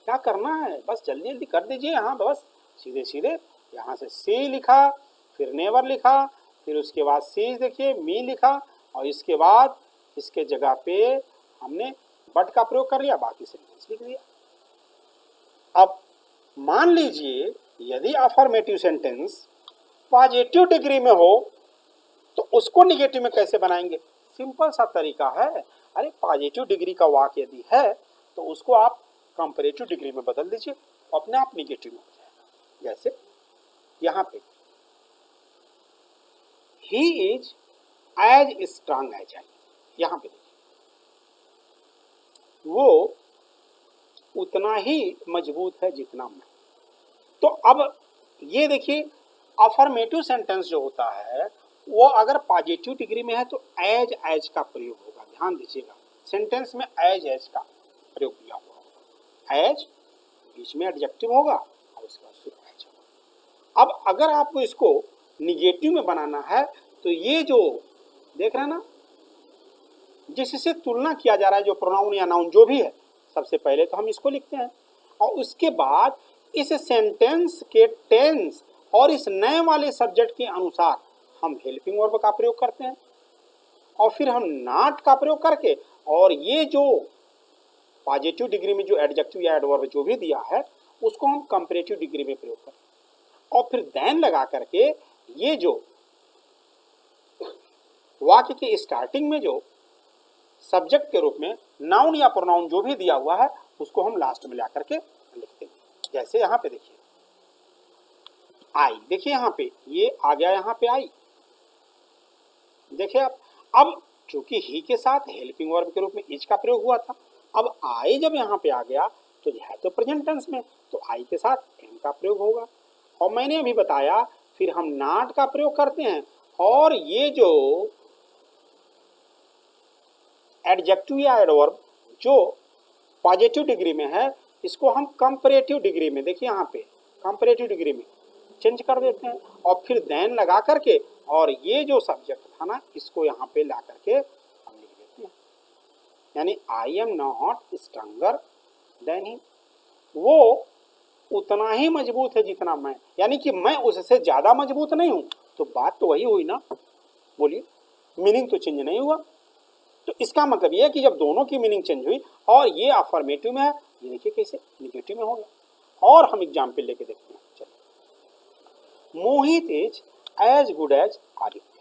क्या करना है, बस जल्दी जल्दी कर दीजिए। यहाँ बस सीधे सीधे यहाँ से सी लिखा, फिर नेवर लिखा, फिर उसके बाद सी देखिए मी लिखा और इसके बाद इसके जगह पे हमने बट का प्रयोग कर लिया, बाकी सेंटेंस लिख दिया। अब मान लीजिए यदि अफर्मेटिव सेंटेंस पॉजिटिव डिग्री में हो तो उसको निगेटिव में कैसे बनाएंगे, सिंपल सा तरीका है। अरे पॉजिटिव डिग्री का वाक्य यदि है तो उसको आप कंपैरेटिव डिग्री में बदल दीजिए, अपने आप निगेटिव में हो जाएगा। जैसे यहाँ पे he is as strong as I, यहां पे देखिए वो उतना ही मजबूत है जितना मैं। तो अब ये देखिए अफर्मेटिव सेंटेंस जो होता है वो अगर पॉजिटिव डिग्री में है तो एज का प्रयोग होगा। ध्यान दीजिएगा सेंटेंस में एज का प्रयोग किया हुआ होगा। एज बीच में एडजेक्टिव होगा और उसके बाद फिर एज होगा। अब अगर आपको इसको निगेटिव में बनाना है तो ये जो देख रहे हैं ना जिससे तुलना किया जा रहा है, जो प्रोनाउन या नाउन जो भी है, सबसे पहले तो हम इसको लिखते हैं और उसके बाद इस सेंटेंस के टेंस और इस नए वाले सब्जेक्ट के अनुसार हम हेल्पिंग वर्ब का प्रयोग करते हैं और फिर हम नॉट का प्रयोग करके और ये जो पॉजिटिव डिग्री में जो एडजेक्टिव या एडवर्ब जो भी दिया है उसको हम कंपैरेटिव डिग्री में प्रयोग करते हैं और फिर देन लगा करके ये जो वाक्य के स्टार्टिंग में जो सब्जेक्ट के रूप में नाउन या प्रोनाउन जो भी दिया हुआ है उसको हम लास्ट में ला करके लिखते हैं। जैसे यहाँ पे देखिए आई, देखिए यहाँ पे ये आ गया, यहाँ पे आई देखिए आप। अब चूंकि ही के साथ हेल्पिंग वर्ब के रूप में इज का प्रयोग हुआ था, अब आई जब यहाँ पे आ गया तो है तो प्रेजेंट टेंस में तो आई के साथ एम का प्रयोग होगा और मैंने अभी बताया फिर हम नॉट का प्रयोग करते हैं और ये जो एडजेक्टिव या एडवर्ब जो पॉजिटिव डिग्री में है इसको हम कंपैरेटिव डिग्री में, देखिए यहाँ पे कंपैरेटिव डिग्री में चेंज कर देते हैं और फिर देन लगा करके और ये जो सब्जेक्ट था ना इसको यहाँ पे ला करके हम लिख देते हैं। यानी I am not stronger than he, वो उतना ही मजबूत है जितना मैं, यानी कि मैं उससे ज्यादा मजबूत नहीं हूं। तो बात तो वही हुई ना, बोलिए मीनिंग तो चेंज नहीं हुआ। तो इसका मतलब ये है कि जब दोनों की मीनिंग चेंज हुई और ये अफर्मेटिव में है, ये देखिए कैसे निगेटिव में हो गया। और हम एग्जाम्पल लेके देखते हैं, चलिए। Mohit is as good as Aditya,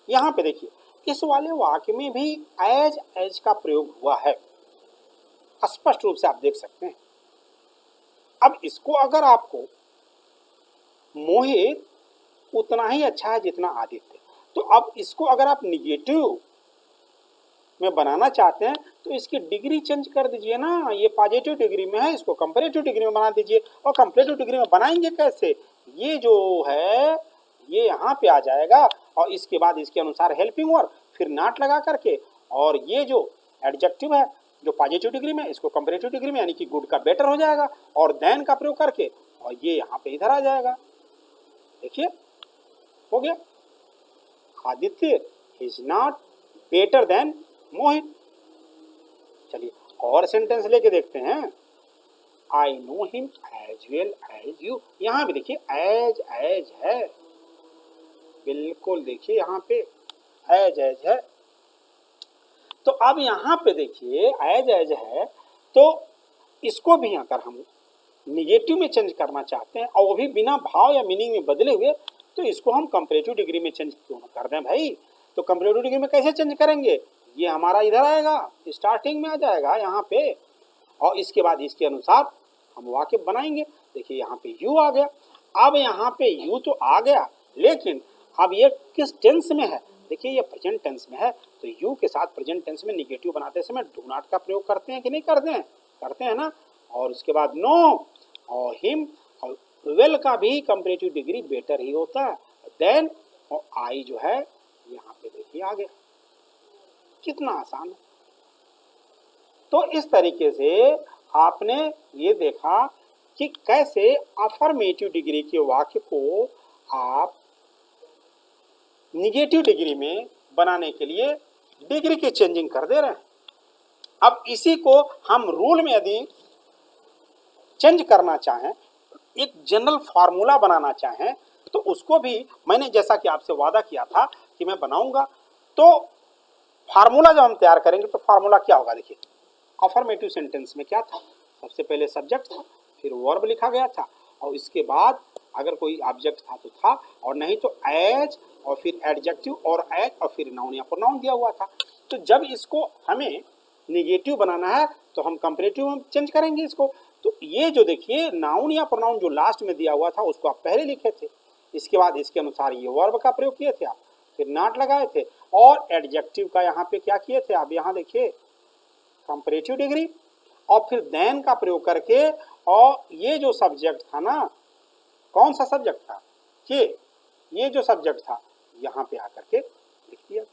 यहाँ पे देखिए इस वाले वाक्य में भी एज का प्रयोग हुआ है, स्पष्ट रूप से आप देख सकते हैं। अब इसको अगर आपको मोहित उतना ही अच्छा है जितना आदित्य, तो अब इसको अगर आप निगेटिव में बनाना चाहते हैं तो इसकी डिग्री चेंज कर दीजिए ना। ये पॉजिटिव डिग्री में है, इसको कंपैरेटिव डिग्री में बना दीजिए। और कंपैरेटिव डिग्री में बनाएंगे कैसे, ये जो है ये यहाँ पे आ जाएगा और इसके बाद इसके अनुसार हेल्पिंग वर्ब, फिर नॉट लगा करके और ये जो एडजेक्टिव है जो पॉजिटिव डिग्री में इसको कंपैरेटिव डिग्री में यानी कि गुड का बेटर हो जाएगा और देन का प्रयोग करके और ये यहाँ पे इधर आ जाएगा। देखिए हो गया, Aditya is not better than Mohit. चलिए और सेंटेंस लेके देखते हैं। I know him as well as you, यहां भी देखिए एज है, बिल्कुल देखिए यहाँ पे एज है। तो अब यहाँ पे देखिए एज है, तो इसको भी अगर हम निगेटिव में चेंज करना चाहते हैं और वो भी बिना भाव या मीनिंग में बदले हुए, तो इसको हम कंपैरेटिव डिग्री में चेंज क्यों कर दें भाई। तो कंपैरेटिव डिग्री में कैसे चेंज करेंगे, ये हमारा इधर आएगा, स्टार्टिंग में आ जाएगा यहाँ पे और इसके बाद इसके अनुसार हम वाक्य बनाएंगे। देखिए यहाँ पे यू आ गया। अब यहाँ पे यू तो आ गया, लेकिन अब ये किस टेंस में है, देखिए ये प्रेजेंट टेंस में है। तो यू के साथ प्रेजेंट टेंस में निगेटिव बनाते समय डू नॉट का प्रयोग करते हैं कि नहीं करते हैं, करते हैं ना। और उसके बाद नो और हिम और वेल का भी कंपैरेटिव डिग्री बेटर ही होता है देन, और आई जो है यहाँ पे देखिए आ गया, कितना आसान है। तो इस तरीके से आपने ये देखा कि कैसे अफर्मेटिव डिग्री के वाक्य को आप निगेटिव डिग्री में बनाने के लिए डिग्री की चेंजिंग कर दे रहे हैं। अब इसी को हम रूल में यदि चेंज करना चाहें, एक जनरल फार्मूला बनाना चाहें, तो उसको भी मैंने जैसा कि आपसे वादा किया था कि मैं बनाऊंगा। तो फार्मूला जब हम तैयार करेंगे तो फार्मूला क्या होगा, देखिए अफर्मेटिव सेंटेंस में क्या था, सबसे पहले सब्जेक्ट था, फिर वर्ब लिखा गया था और इसके बाद अगर कोई ऑब्जेक्ट था तो था, और नहीं तो एज और फिर एडजेक्टिव और एज और फिर नाउन या प्रोनाउन दिया हुआ था। तो जब इसको हमें निगेटिव बनाना है तो हम कंपैरेटिव में चेंज करेंगे इसको। तो ये जो देखिए नाउन या प्रोनाउन जो लास्ट में दिया हुआ था उसको आप पहले लिखे थे, इसके बाद इसके अनुसार ये वर्ब का प्रयोग किए थे आप, फिर नॉट लगाए थे और एडजेक्टिव का यहाँ पे क्या किए थे आप, यहाँ देखिए कंपैरेटिव डिग्री, और फिर देन का प्रयोग करके, और ये जो सब्जेक्ट था ना, कौन सा सब्जेक्ट था, ये जो सब्जेक्ट था यहाँ पे आकर के लिख दिया।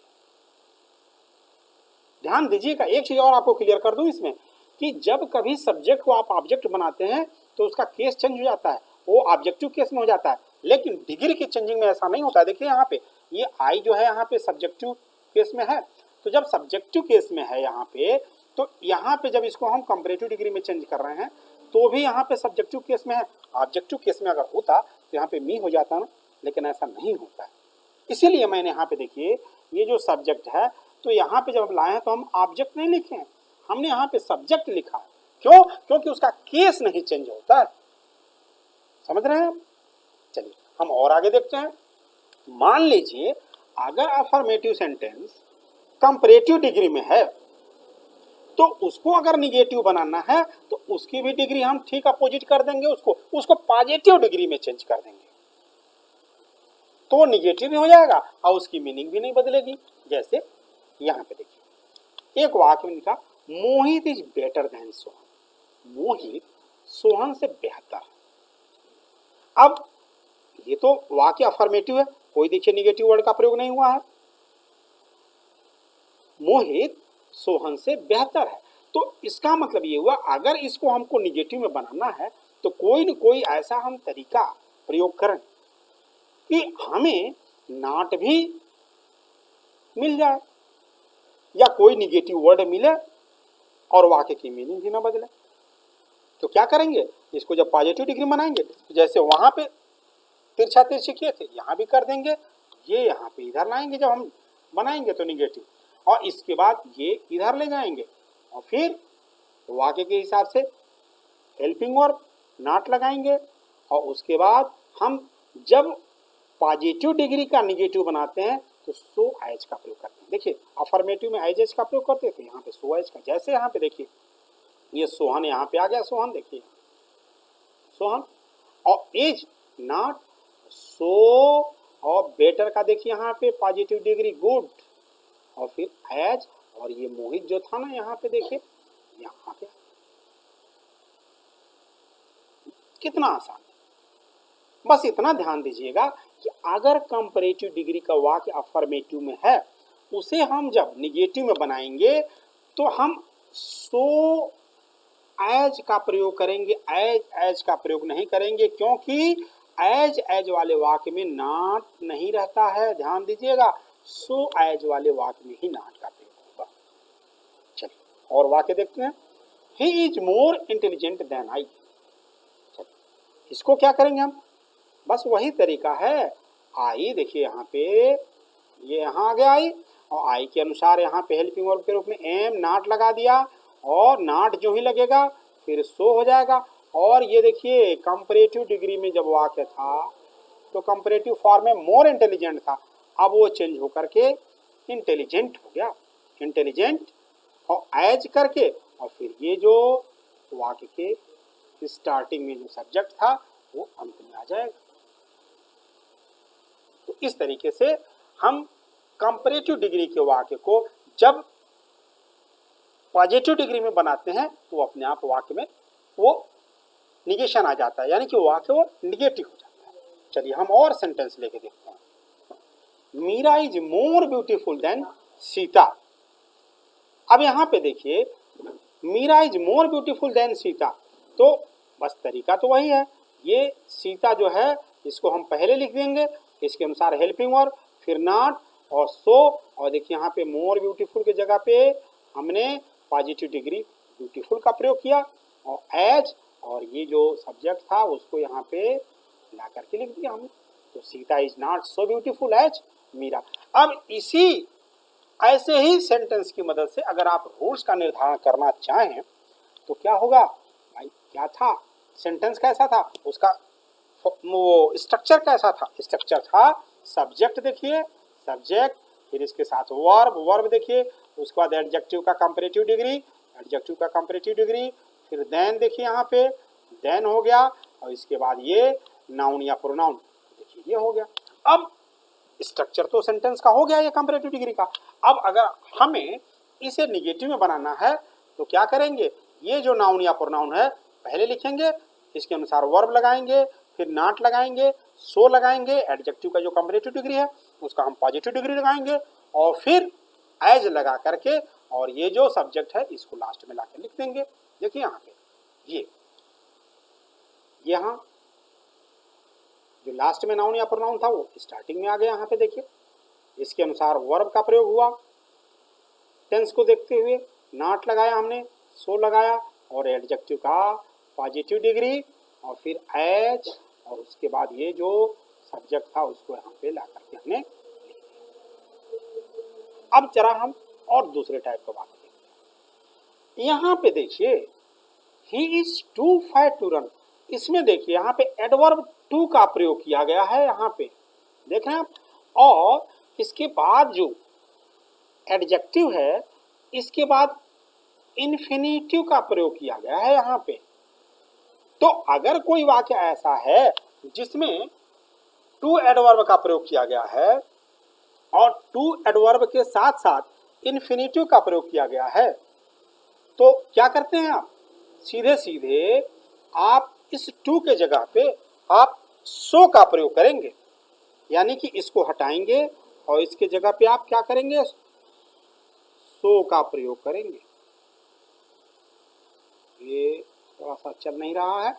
ध्यान दीजिएगा, एक चीज और आपको क्लियर कर दूं इसमें, कि जब कभी सब्जेक्ट को आप ऑब्जेक्ट बनाते हैं तो उसका केस चेंज हो जाता है, वो ऑब्जेक्टिव केस में हो जाता है, लेकिन डिग्री की चेंजिंग में ऐसा नहीं होता है। देखिए यहाँ पे ये आई जो है यहाँ पे सब्जेक्टिव केस में है, तो जब सब्जेक्टिव केस में है यहाँ पे, तो यहाँ पे जब इसको हम कंपैरेटिव डिग्री में चेंज कर रहे हैं तो भी यहाँ पे सब्जेक्टिव केस में है। ऑब्जेक्टिव केस में अगर होता तो यहाँ पे मी हो जाता ना, लेकिन ऐसा नहीं होता है। इसीलिए मैंने यहाँ पे देखिए ये जो सब्जेक्ट है, तो यहाँ पे जब लाए हैं तो हम ऑब्जेक्ट नहीं लिखे हैं, हमने यहाँ पे सब्जेक्ट लिखा है। क्यों? क्योंकि उसका केस नहीं चेंज होता है। समझ रहे हैं आप? चलिए हम और आगे देखते हैं। मान लीजिए अगर अफर्मेटिव सेंटेंस कंपैरेटिव डिग्री में है, तो उसको अगर निगेटिव बनाना है तो उसकी भी डिग्री हम ठीक अपोजिट कर देंगे, उसको पॉजिटिव डिग्री में चेंज कर देंगे, तो निगेटिव भी हो जाएगा और उसकी मीनिंग भी नहीं बदलेगी। जैसे यहाँ पे देखिए एक वाक्य में लिखा, मोहित इज बेटर देन सोहन, मोहित सोहन से बेहतर। अब ये तो वाक्य अफर्मेटिव है, कोई देखिए निगेटिव वर्ड का प्रयोग नहीं हुआ है, मोहित सोहन से बेहतर है। तो इसका मतलब ये हुआ अगर इसको हमको निगेटिव में बनाना है तो कोई न कोई ऐसा हम तरीका प्रयोग करें कि हमें नॉट भी मिल जाए या कोई निगेटिव वर्ड मिले और वाक्य की मीनिंग भी ना बदले। तो क्या करेंगे, इसको जब पॉजिटिव डिग्री बनाएंगे तो जैसे वहां पे तिरछा तिरछी किए थे यहाँ भी कर देंगे, ये यहाँ पे इधर लाएंगे जब हम बनाएंगे तो निगेटिव, और इसके बाद ये इधर ले जाएंगे और फिर वाक्य के हिसाब से हेल्पिंग वर्ब नॉट लगाएंगे, और उसके बाद हम जब पॉजिटिव डिग्री का निगेटिव बनाते हैं तो सो एज का प्रयोग करते हैं। देखिए अफर्मेटिव में एज का प्रयोग करते थे, यहाँ पे सो एज का। जैसे यहाँ पे देखिए ये सोहन यहाँ पे आ गया, सोहन देखिए सोहन, और एज नॉट, सो, और बेटर का देखिए यहाँ पे पॉजिटिव डिग्री गुड, और फिर एज, और ये मोहित जो था ना यहाँ पे देखिए यहाँ पे, कितना आसान है। बस इतना ध्यान दीजिएगा कि अगर कंपैरेटिव डिग्री का वाक्य अफर्मेटिव में है, उसे हम जब निगेटिव में बनाएंगे तो हम सो एज का प्रयोग करेंगे, एज का प्रयोग नहीं करेंगे, क्योंकि एज वाले वाक्य में नॉट नहीं रहता है। ध्यान दीजिएगा, सो एज वाले वाक्य में ही नॉट का प्रयोग होगा। चलिए और वाक्य देखते हैं। He is more intelligent than I. इसको क्या करेंगे हम, बस वही तरीका है। आई देखिए यहाँ पे, ये यहाँ आ गया आई, और आई के अनुसार यहाँ पे हेल्पिंग वर्ब के रूप में एम नॉट लगा दिया, और नॉट जो ही लगेगा फिर सो हो जाएगा। और ये देखिए कंपैरेटिव डिग्री में जब वाक्य था तो कंपैरेटिव फॉर्म में मोर इंटेलिजेंट था, अब वो चेंज होकर के इंटेलिजेंट हो गया, इंटेलिजेंट, और एज करके, और फिर ये जो वाक्य के स्टार्टिंग में जो सब्जेक्ट था वो अंत में आ जाएगा। तो इस तरीके से हम कंपैरेटिव डिग्री के वाक्य को जब पॉजिटिव डिग्री में बनाते हैं तो अपने आप वाक्य में वो निगेशन आ जाता है, यानी कि वाक्य वो निगेटिव हो जाता है। चलिए हम और सेंटेंस लेके देखते हैं। Meera is more beautiful than Sita. अब यहाँ पे देखिए Meera is more beautiful than Sita, तो बस तरीका तो वही है। ये सीता जो है इसको हम पहले लिख देंगे, इसके अनुसार हेल्पिंग वर्ब, फिर नॉट और सो, और देखिए यहाँ पे मोर ब्यूटीफुल के जगह पे हमने पॉजिटिव डिग्री ब्यूटीफुल का प्रयोग किया, और एज, और ये जो सब्जेक्ट था उसको यहाँ पे ला करके लिख दिया हमने। तो Sita is not so beautiful as Meera. अब इसी ऐसे ही सेंटेंस की मदद से अगर आप रूल्स का निर्धारण करना चाहें तो क्या होगा भाई, क्या था सेंटेंस, कैसा था उसका वो स्ट्रक्चर कैसा था, स्ट्रक्चर था सब्जेक्ट देखिए सब्जेक्ट, फिर इसके साथ वर्ब, वर्ब देखिए, उसके बाद एडजेक्टिव का कंपैरेटिव डिग्री, एडजेक्टिव का कंपैरेटिव डिग्री, फिर देन देखिए यहाँ पे देन हो गया, और इसके बाद ये नाउन या प्रोनाउन देखिए ये हो गया। अब स्ट्रक्चर तो सेंटेंस का हो गया ये कंपैरेटिव डिग्री का। अब अगर हमें इसे निगेटिव में बनाना है तो क्या करेंगे, ये जो नाउन या प्रोनाउन है पहले लिखेंगे, इसके अनुसार वर्ब लगाएंगे, फिर नॉट लगाएंगे, सो लगाएंगे, एडजेक्टिव का जो कंपैरेटिव डिग्री है उसका हम पॉजिटिव डिग्री लगाएंगे, और फिर एज लगा करके और ये जो सब्जेक्ट है इसको लास्ट में लाके लिख देंगे। देखिए यहाँ पे ये यहाँ जो लास्ट में नाउन या प्रोनाउन था वो स्टार्टिंग में आ गया। यहाँ पे देखिए इसके अनुसार वर्ब का प्रयोग हुआ, टेंस को देखते हुए नॉट लगाया हमने, सो लगाया, और एडजेक्टिव का पॉजिटिव डिग्री, और फिर एज, और उसके बाद ये जो सब्जेक्ट था उसको यहाँ पे ला करके हमने लिख दिया। अब जरा हम और दूसरे टाइप का बात देखते हैं। यहाँ पे देखिए he is too fat to run, इसमें देखिए यहाँ पे एडवर्ब टू का प्रयोग किया गया है, यहाँ पे देख रहे हैं आप, और इसके बाद जो एडजेक्टिव है इसके बाद इन्फिनिटिव का प्रयोग किया गया है यहाँ पे। तो अगर कोई वाक्य ऐसा है जिसमें टू एडवर्ब का प्रयोग किया गया है और टू एडवर्ब के साथ साथ इन्फिनिटिव का प्रयोग किया गया है, तो क्या करते हैं आप, सीधे सीधे आप इस टू के जगह पे आप सो का प्रयोग करेंगे, यानी कि इसको हटाएंगे और इसके जगह पे आप क्या करेंगे, सो का प्रयोग करेंगे। ये थोड़ा सा चल नहीं रहा है,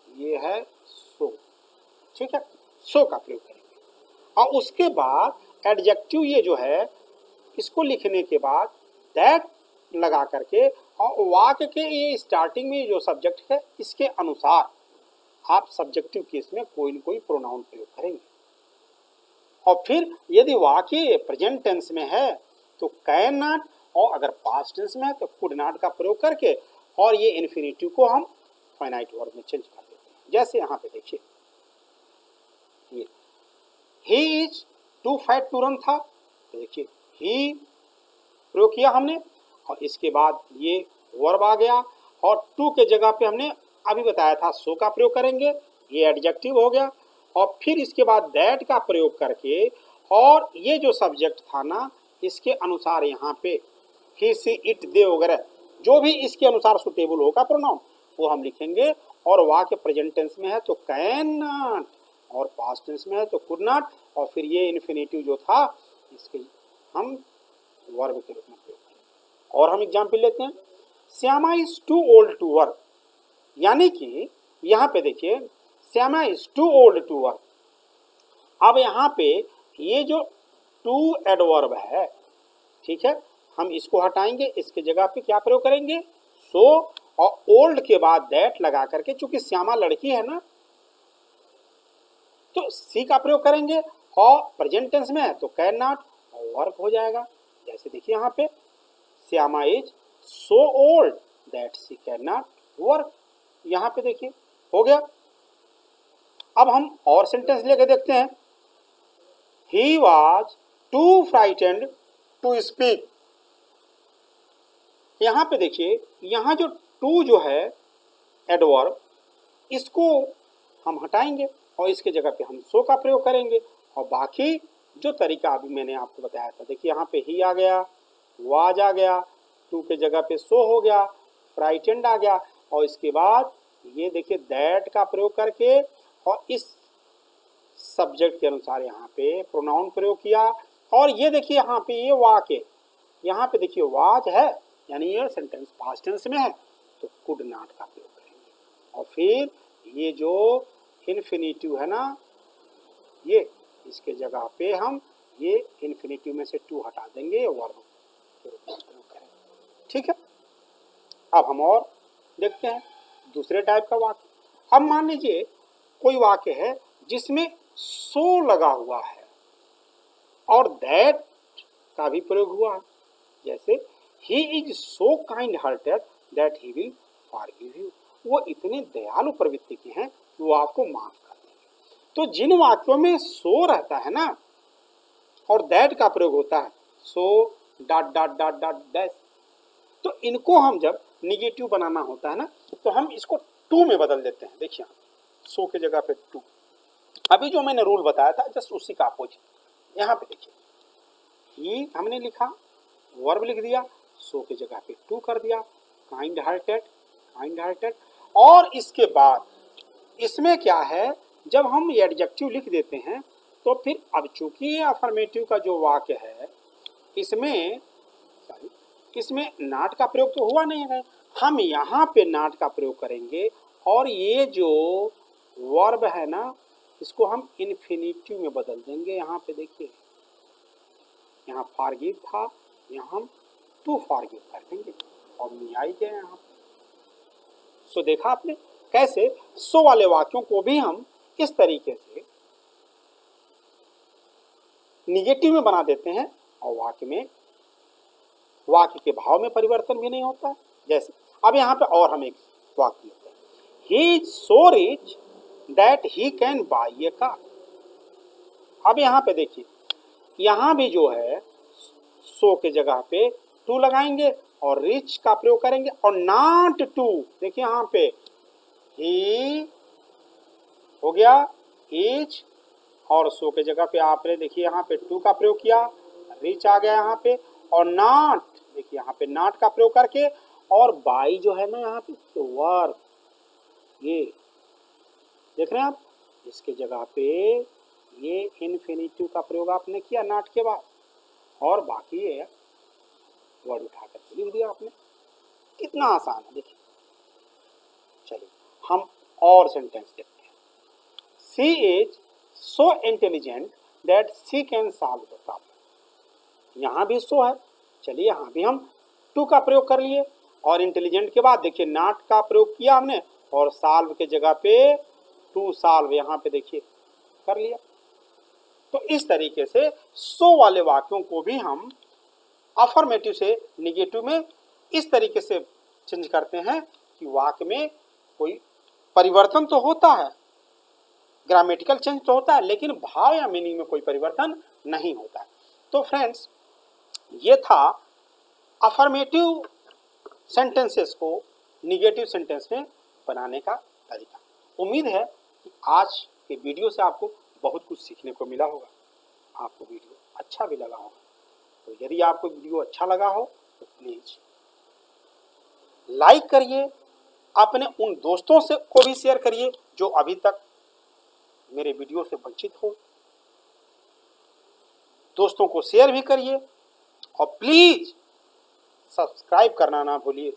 ये है सो, ठीक है, सो का प्रयोग करेंगे। और उसके बाद एडजेक्टिव ये जो है इसको लिखने के बाद दैट लगा करके और वाक्य के ये स्टार्टिंग में जो सब्जेक्ट है इसके अनुसार आप सब्जेक्टिव केस में कोई न कोई प्रोनाउन प्रयोग करेंगे। और फिर यदि वाक्य प्रेजेंट टेंस में है तो कैन नॉट, और अगर पास्ट टेंस में है तो कुड नॉट का प्रयोग करके और ये इन्फिनिटिव को हम फाइनाइट वर्ब में चेंज कर देते हैं। जैसे यहाँ पे देखिए ये he is too fat to run था, तो देखिए ही प्रयोग किया हमने और इसके बाद ये वर्ब आ गया, और टू के जगह पे हमने अभी बताया था सो का प्रयोग करेंगे, ये एडजेक्टिव हो गया, और फिर इसके बाद दैट का प्रयोग करके और ये जो सब्जेक्ट था ना इसके अनुसार यहाँ पे ही सी इट दे वगैरह जो भी इसके अनुसार सुटेबल होगा प्रोनाउन वो हम लिखेंगे। और वाक्य प्रेजेंट टेंस में है तो कैन नॉट, और पास्ट टेंस में है तो कुड नॉट, और फिर ये इन्फिनिटिव जो था इसके हम वर्ब के रूप में प्रयोग करेंगे। और हम एग्जाम्पल लेते हैं, Shyama is too old to work, यानी कि यहाँ पे देखिए Shyama is too old to work. अब यहाँ पे ये जो टू एडवर्ब है, ठीक है, हम इसको हटाएंगे, इसके जगह पे क्या प्रयोग करेंगे, सो, और ओल्ड के बाद दैट लगा करके, चूंकि श्यामा लड़की है ना तो सी का प्रयोग करेंगे, और प्रेजेंट टेंस में है तो कैन नॉट और वर्क हो जाएगा। जैसे देखिए यहाँ पे Shyama is so old that she can not work, यहाँ पे देखिए हो गया। अब हम और सेंटेंस लेके देखते हैं, he was too frightened to speak. यहाँ पे देखिए यहाँ जो टू जो है एडवर्ब इसको हम हटाएंगे और इसके जगह पे हम सो का प्रयोग करेंगे, और बाकी जो तरीका अभी मैंने आपको बताया था, देखिए यहाँ पे ही आ गया, वाज आ गया, टू के जगह पे सो हो गया, फ्राइटेंड आ गया, और इसके बाद ये देखिए दैट का प्रयोग करके और इस सब्जेक्ट के अनुसार यहाँ पे प्रोनाउन प्रयोग किया। और ये देखिए यहाँ पे ये वाक्य, यहाँ पे देखिए वाज है यानी ये सेंटेंस पास्ट टेंस में है तो कुड नॉट का प्रयोग करेंगे, और फिर ये जो इन्फिनिटिव है ना ये इसके जगह पे हम ये इन्फिनिटिव में से टू हटा देंगे, वर्ब के रूप में प्रयोग करेंगे। ठीक है, अब हम और देखते हैं दूसरे टाइप का वाक्य। अब मान लीजिए कोई वाक्य है जिसमें सो लगा हुआ है और दैट का भी प्रयोग हुआ है, जैसे he is so kind hearted that he will forgive you, वो इतने दयालु प्रवृत्ति के हैं कि वो आपको माफ कर देंगे। तो जिन वाक्यों में सो रहता है ना और दैट का प्रयोग होता है, so dot dot dot dot that, तो इनको हम जब निगेटिव बनाना होता है ना तो हम इसको टू में बदल देते हैं। देखिए सो के जगह पे टू, अभी जो मैंने रूल बताया था जस्ट उसी का अपोजिट। यहाँ पे देखिए, ही हमने लिखा, वर्ब लिख दिया, सो की जगह पे टू कर दिया, काइंड हार्टेड, काइंड हार्टेड। और इसके बाद इसमें क्या है, जब हम एडजेक्टिव लिख देते हैं तो फिर अब चूंकि ये अफर्मेटिव का जो वाक्य है, इसमें सॉरी, इसमें नॉट का प्रयोग तो हुआ नहीं है, हम यहाँ पे नॉट का प्रयोग करेंगे और ये जो वर्ब है ना, इसको हम इन्फिनिटिव में बदल देंगे। यहाँ पे देखिए, यहाँ फॉरगिव था, यहाँ हम टू फॉरगिव कर देंगे और मी आई गया यहाँ पे। सो देखा आपने कैसे सो वाले वाक्यों को भी हम इस तरीके से निगेटिव में बना देते हैं और वाक्य के भाव में परिवर्तन भी नहीं होता। जैसे अब यहाँ पे और हम एक वाक्य लेते हैं, he is so rich that he can buy A car. अब यहाँ पे देखिए, यहाँ भी जो है सो के जगह पे टू लगाएंगे और रिच का प्रयोग करेंगे और नॉट टू। देखिए यहाँ पे ही हो गया, इज, और सो के जगह पे आपने देखिए यहाँ पे टू का प्रयोग किया, रिच आ गया यहाँ पे, और नॉट, देखिए यहाँ पे नॉट का प्रयोग करके, और बाई जो है ना यहाँ पे तो वर्ब, ये देख रहे हैं आप, इसके जगह पे ये इन्फिनिटिव का प्रयोग आपने किया नॉट के बाद, और बाकी ये वर्ड उठा कर लिख दिया आपने। कितना आसान है देखिए। चलिए हम और सेंटेंस देखते हैं। She is so intelligent that she can solve the problem. यहाँ भी सो है, चलिए यहाँ भी हम टू का प्रयोग कर लिए और इंटेलिजेंट के बाद देखिए नॉट का प्रयोग किया हमने और सॉल्व के जगह पे टू सॉल्व यहाँ पे देखिए कर लिया। तो इस तरीके से सो वाले वाक्यों को भी हम अफर्मेटिव से निगेटिव में इस तरीके से चेंज करते हैं कि वाक्य में कोई परिवर्तन तो होता है, ग्रामेटिकल चेंज तो होता है, लेकिन भाव या मीनिंग में कोई परिवर्तन नहीं होता है। तो फ्रेंड्स, ये था अफर्मेटिव सेंटेंसेस को निगेटिव सेंटेंस में बनाने का तरीका। उम्मीद है कि आज के वीडियो से आपको बहुत कुछ सीखने को मिला होगा, आपको वीडियो अच्छा भी लगा होगा। तो यदि आपको वीडियो अच्छा लगा हो तो प्लीज लाइक करिए, अपने उन दोस्तों से को भी शेयर करिए जो अभी तक मेरे वीडियो से वंचित हो, दोस्तों को शेयर भी करिए और प्लीज सब्सक्राइब करना ना भूलिए।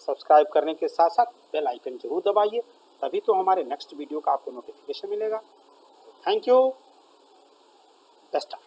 सब्सक्राइब करने के साथ साथ बेल आइकन जरूर दबाइए, तभी तो हमारे नेक्स्ट वीडियो का आपको नोटिफिकेशन मिलेगा। Thank you, best of.